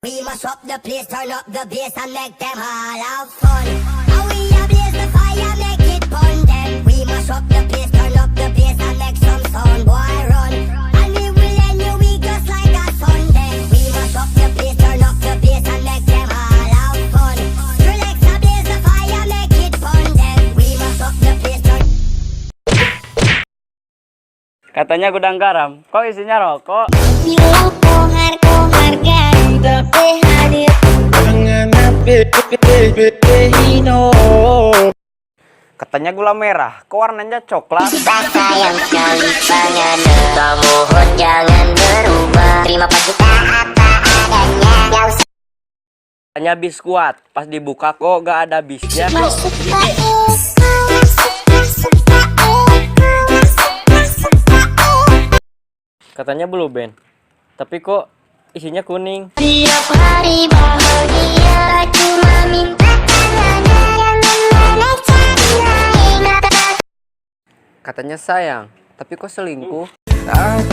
We must up the place, turn up the bass and make them all have fun. And we a blaze the fire, make it fun them. We must up the place, turn up the bass and make some sound, boy run. And we will end your week just like a Sunday. We must up the place, turn up the bass and make them all have fun. Relax a blaze the fire, make it fun them. We must up the place, turn. Katanya gudang garam, kok isinya rokok? Tapi hadir Katanya gula merah, kok warnanya coklat? sayang sekali pengen kamu jangan berubah. Terima kasih tak apa adanya. Gak usah Katanya bis kuat, pas dibuka kok gak ada bisnya. masuk Katanya blue band, tapi kok isinya kuning. tiap hari bahagia cuma minta tangannya yang melecehkan. Katanya sayang, tapi kok selingkuh? Tak